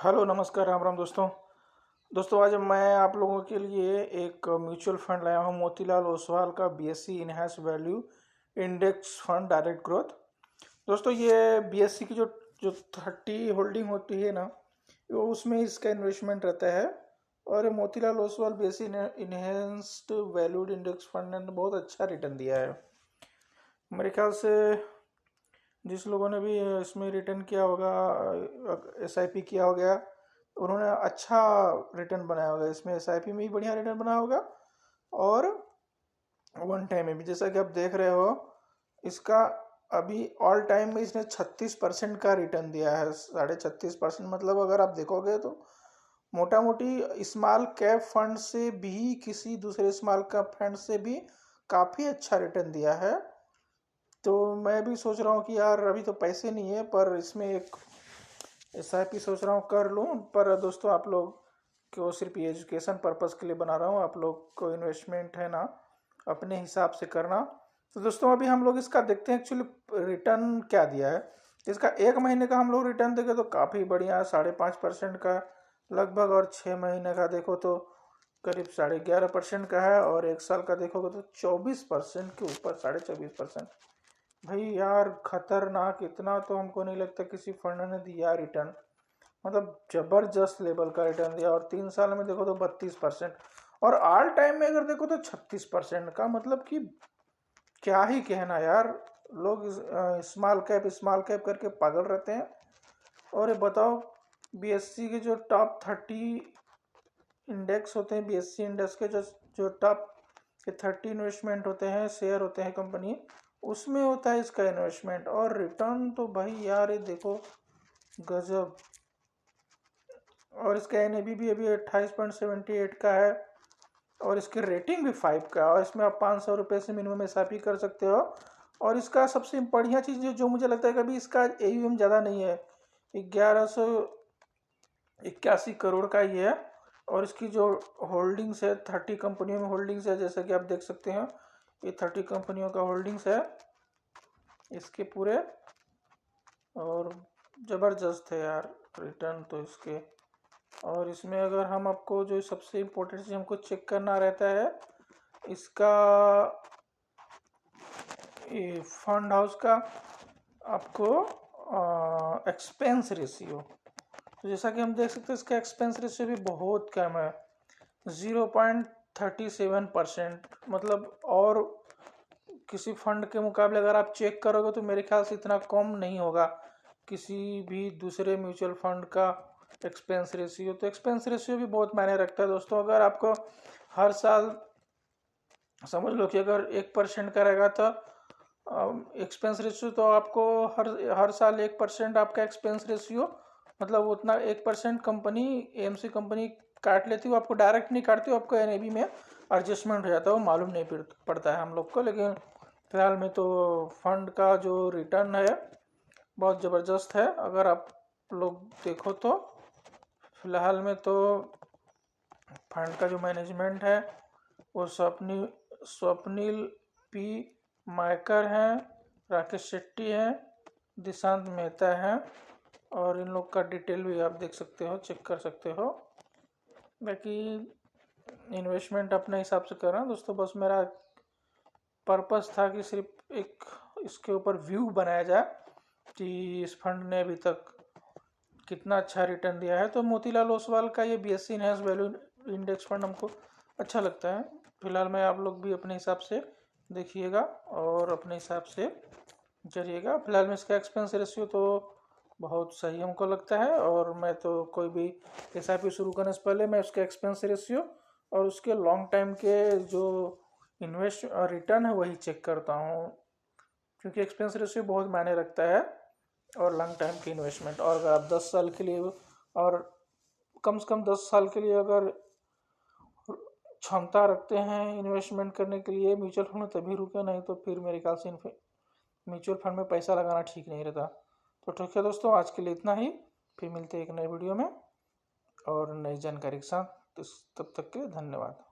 Hello नमस्कार राम राम दोस्तों। आज मैं आप लोगों के लिए एक म्यूचुअल फंड लाया हूँ मोतीलाल ओसवाल का BSc enhance value index fund direct growth. दोस्तों ये बीएससी की जो जो 30 होल्डिंग होती है ना, वो उसमें इसका इन्वेस्टमेंट रहता है। और ये Motilal Oswal BSc enhanced valued index fund ने बहुत अच्छा रिटर्न दिया है। मेरे ख्याल से जिस लोगों ने भी इसमें रिटर्न किया होगा, एसआईपी किया होगा, उन्होंने अच्छा रिटर्न बनाया होगा। इसमें एसआईपी में भी बढ़िया रिटर्न बना होगा और वन टाइम में भी, जैसा कि आप देख रहे हो इसका अभी ऑल टाइम में इसने 36% का रिटर्न दिया है। 36.5%, मतलब अगर आप देखोगे तो मोटा मोटी स्मॉल कैप फंड से भी, किसी दूसरे स्मॉल कैप फंड से भी काफ़ी अच्छा रिटर्न दिया है। तो मैं भी सोच रहा हूँ कि यार अभी तो पैसे नहीं है, पर इसमें एक एसआईपी सोच रहा हूँ कर लूँ। पर दोस्तों आप लोग को सिर्फ ये एजुकेशन पर्पज़ के लिए बना रहा हूँ, आप लोग को इन्वेस्टमेंट है ना अपने हिसाब से करना। तो दोस्तों अभी हम लोग इसका देखते हैं एक्चुअली रिटर्न क्या दिया है। इसका एक महीने का हम लोग रिटर्न देखें तो काफ़ी बढ़िया है, 5.5% का लगभग। और 6 महीने का देखो तो करीब 11.5% का है। और एक साल का देखोगे तो 24% के ऊपर, 24.5%। भाई यार खतरनाक, इतना तो हमको नहीं लगता किसी फंड ने दिया रिटर्न। मतलब जबरदस्त लेवल का रिटर्न दिया। और 3 साल में देखो तो 32%, और ऑल टाइम में अगर देखो तो 36% का। मतलब कि क्या ही कहना यार, लोग स्मॉल कैप करके पागल रहते हैं। और ये बताओ बीएससी के जो टॉप 30 इंडेक्स होते हैं, बीएससी इंडेक्स के जो जो टॉप के 30 इन्वेस्टमेंट होते हैं, शेयर होते हैं कंपनी, उसमें होता है इसका इन्वेस्टमेंट। और रिटर्न तो भाई यार ये देखो गजब। और इसका एनएबी भी अभी 28.78 का है। और इसकी रेटिंग भी 5 का है। और इसमें आप 500 रुपये से मिनिमम एसआईपी कर सकते हो। और इसका सबसे बढ़िया चीज़ जो मुझे लगता है कि अभी इसका एयूएम ज़्यादा नहीं है, 1181 करोड़ का ही है। और इसकी जो होल्डिंग्स है 30 कंपनियों में होल्डिंग्स है, जैसा कि आप देख सकते हैं ये 30 कंपनियों का होल्डिंग्स है इसके पूरे। और ज़बरदस्त है यार रिटर्न तो इसके। और इसमें अगर हम आपको जो सबसे इम्पोर्टेंट चीज़ हमको चेक करना रहता है इसका ये फंड हाउस का आपको एक्सपेंस रेशियो। तो जैसा कि हम देख सकते हैं इसका एक्सपेंस रेशियो भी बहुत कम है, 0.37%। मतलब और किसी फंड के मुकाबले अगर आप चेक करोगे तो मेरे ख्याल से इतना कम नहीं होगा किसी भी दूसरे म्यूचुअल फंड का एक्सपेंस रेशियो। तो एक्सपेंस रेशियो भी बहुत मायने रखता है दोस्तों। अगर आपको हर साल समझ लो कि अगर 1% का रहेगा तो एक्सपेंस रेशियो, तो आपको हर हर साल 1% आपका एक्सपेंस रेशियो, मतलब उतना 1% कंपनी एएमसी कंपनी काट लेती है। वो आपको डायरेक्ट नहीं काटती, आपको एनएबी में एडजस्टमेंट हो जाता है, वो मालूम नहीं पड़ता है हम लोग को। लेकिन फिलहाल में तो फंड का जो रिटर्न है बहुत ज़बरदस्त है। अगर आप लोग देखो तो फिलहाल में तो फंड का जो मैनेजमेंट है वो स्वप्निल पी मायकर हैं, राकेश शेट्टी हैं, दिशांत मेहता हैं। और इन लोग का डिटेल भी आप देख सकते हो, चेक कर सकते हो। बाकी इन्वेस्टमेंट अपने हिसाब से कर रहा हूँ दोस्तों। बस मेरा पर्पस था कि सिर्फ एक इसके ऊपर व्यू बनाया जाए कि इस फंड ने अभी तक कितना अच्छा रिटर्न दिया है। तो मोतीलाल ओसवाल का ये BSc enhance value index fund हमको अच्छा लगता है। फिलहाल में आप लोग भी अपने हिसाब से देखिएगा और अपने हिसाब से चलिएगा। फिलहाल में इसका एक्सपेंस रेशियो तो बहुत सही हमको लगता है। और मैं तो कोई भी एसआईपी शुरू करने से पहले मैं उसके एक्सपेंस रेशियो और उसके लॉन्ग टाइम के जो इन्वेस्ट रिटर्न है वही चेक करता हूँ, क्योंकि एक्सपेंस रेशियो बहुत मायने रखता है। और लॉन्ग टाइम की इन्वेस्टमेंट, और अगर आप 10 साल के लिए और कम से कम 10 साल के लिए अगर क्षमता रखते हैं इन्वेस्टमेंट करने के लिए म्यूचुअल फंड में, तभी रुके, नहीं तो फिर मेरे ख्याल से म्यूचुअल फंड में पैसा लगाना ठीक नहीं रहता। तो ठीक है दोस्तों, आज के लिए इतना ही। फिर मिलते हैं एक नए वीडियो में और नई जानकारी के साथ। तब तक के लिए धन्यवाद।